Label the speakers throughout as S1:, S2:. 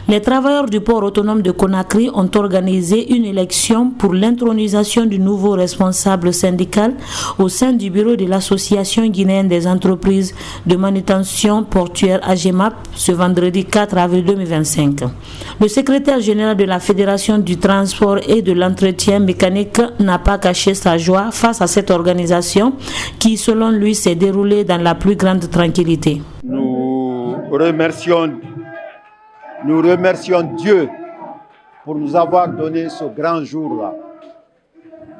S1: Les travailleurs du port autonome de Conakry ont organisé une élection pour l'intronisation du nouveau responsable syndical au sein du bureau de l'Association guinéenne des entreprises de manutention portuaire AGEMAP ce vendredi 4 avril 2025. Le secrétaire général de la Fédération du transport et de l'entretien mécanique n'a pas caché sa joie face à cette organisation qui, selon lui, s'est déroulée dans la plus grande tranquillité.
S2: Nous remercions Dieu pour nous avoir donné ce grand jour-là.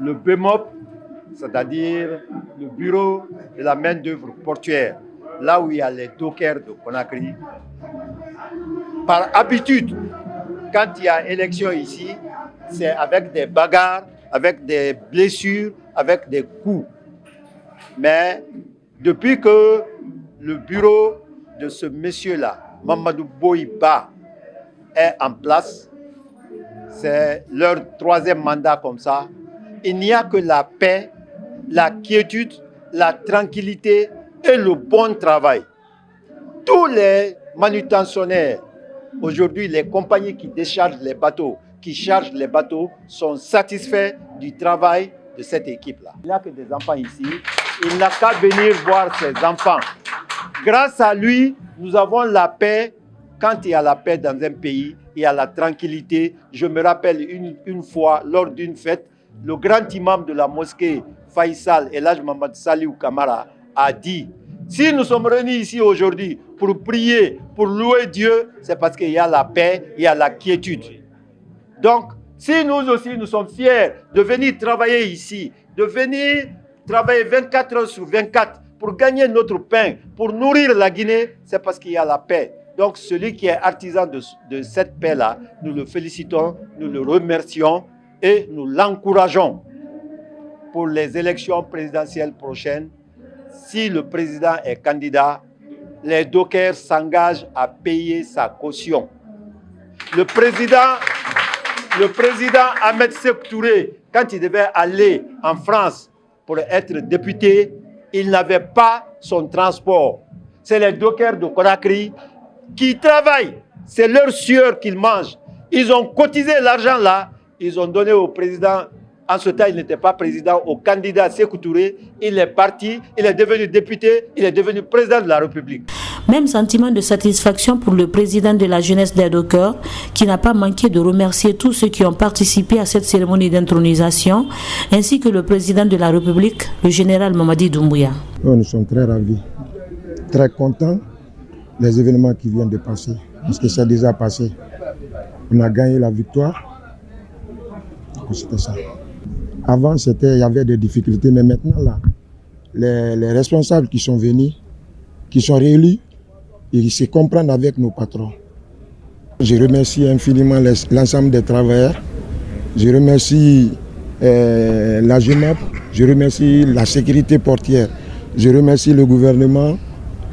S2: Le BEMOP, c'est-à-dire le bureau de la main-d'œuvre portuaire, là où il y a les dockers de Conakry. Par habitude, quand il y a élection ici, c'est avec des bagarres, avec des blessures, avec des coups. Mais depuis que le bureau de ce monsieur-là, Mamadou Boiba, est en place, c'est leur 3e mandat comme ça, il n'y a que la paix, la quiétude, la tranquillité et le bon travail. Tous les manutentionnaires, aujourd'hui les compagnies qui déchargent les bateaux, qui chargent les bateaux, sont satisfaits du travail de cette équipe-là. Il n'y a que des enfants ici, il n'a qu'à venir voir ses enfants. Grâce à lui, nous avons la paix. Quand il y a la paix dans un pays, il y a la tranquillité. Je me rappelle une fois, lors d'une fête, le grand imam de la mosquée, Faisal Elhaj Mohamed Saliou Kamara, a dit: si nous sommes réunis ici aujourd'hui pour prier, pour louer Dieu, c'est parce qu'il y a la paix, il y a la quiétude. Donc, si nous aussi, nous sommes fiers de venir travailler ici, de venir travailler 24 heures sur 24 pour gagner notre pain, pour nourrir la Guinée, c'est parce qu'il y a la paix. Donc, celui qui est artisan de cette paix-là, nous le félicitons, nous le remercions et nous l'encourageons pour les élections présidentielles prochaines. Si le président est candidat, les dockers s'engagent à payer sa caution. Le président Ahmed Sékou Touré, quand il devait aller en France pour être député, il n'avait pas son transport. C'est les dockers de Conakry qui travaillent. C'est leur sueur qu'ils mangent. Ils ont cotisé l'argent là, ils ont donné au président. En ce temps, il n'était pas président, au candidat Sékou Touré. Il est parti, il est devenu député, il est devenu président de la République.
S1: Même sentiment de satisfaction pour le président de la jeunesse des dockers, qui n'a pas manqué de remercier tous ceux qui ont participé à cette cérémonie d'intronisation, ainsi que le président de la République, le général Mamadi Doumbouya.
S3: Nous sommes très ravis, très contents des événements qui viennent de passer, parce que c'est déjà passé. On a gagné la victoire. C'était ça. Avant, il y avait des difficultés, mais maintenant, là, les responsables qui sont venus, qui sont réélus, ils se comprennent avec nos patrons. Je remercie infiniment l'ensemble des travailleurs. Je remercie la GEMAP, je remercie la sécurité portière, je remercie le gouvernement,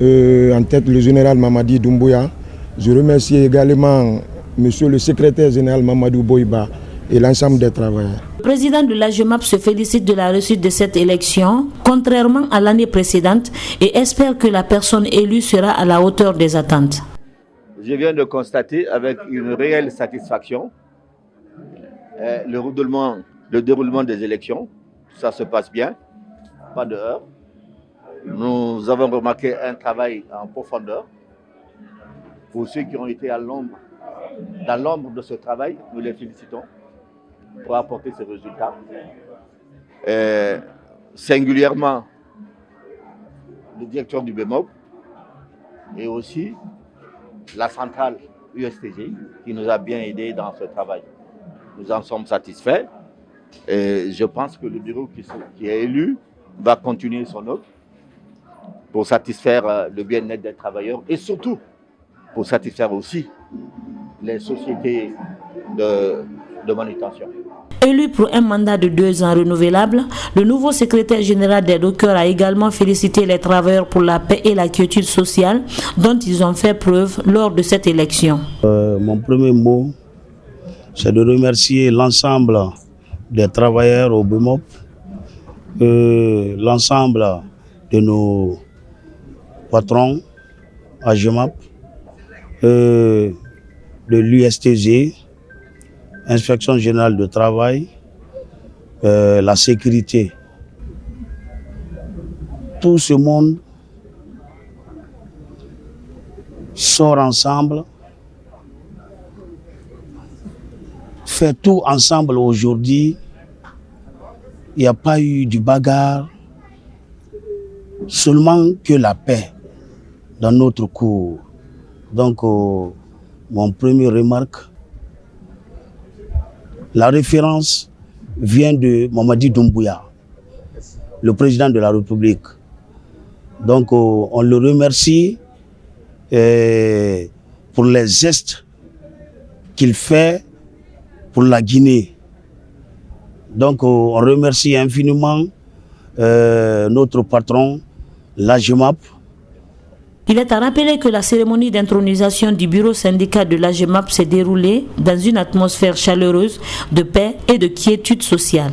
S3: en tête le général Mamadi Doumbouya. Je remercie également monsieur le secrétaire général Mamadou Boiba et l'ensemble des travailleurs.
S1: Le président de la GEMAP se félicite de la réussite de cette élection, contrairement à l'année précédente, et espère que la personne élue sera à la hauteur des attentes.
S4: Je viens de constater avec une réelle satisfaction le déroulement des élections. Ça se passe bien, pas de heurts. Nous avons remarqué un travail en profondeur. Pour ceux qui ont été dans l'ombre de ce travail, nous les félicitons pour apporter ces résultats. Singulièrement, le directeur du BEMOP et aussi la centrale USTG qui nous a bien aidés dans ce travail. Nous en sommes satisfaits et je pense que le bureau qui est élu va continuer son œuvre pour satisfaire le bien-être des travailleurs et surtout pour satisfaire aussi les sociétés de manutention.
S1: Élu pour un mandat de 2 ans renouvelable, le nouveau secrétaire général des dockers a également félicité les travailleurs pour la paix et la quiétude sociale dont ils ont fait preuve lors de cette élection.
S5: Mon premier mot, c'est de remercier l'ensemble des travailleurs au BEMOP, l'ensemble de nos patrons à GEMAP, de de l'USTG, Inspection générale du travail, la sécurité. Tout ce monde sort ensemble, fait tout ensemble aujourd'hui. Il n'y a pas eu de bagarre, seulement que la paix dans notre cours. Donc, mon premier remarque, la référence vient de Mamadi Doumbouya, le président de la République. Donc, on le remercie pour les gestes qu'il fait pour la Guinée. Donc, on remercie infiniment notre patron, l'AGEMAP.
S1: Il est à rappeler que la cérémonie d'intronisation du bureau syndical de l'AGEMAP s'est déroulée dans une atmosphère chaleureuse de paix et de quiétude sociale.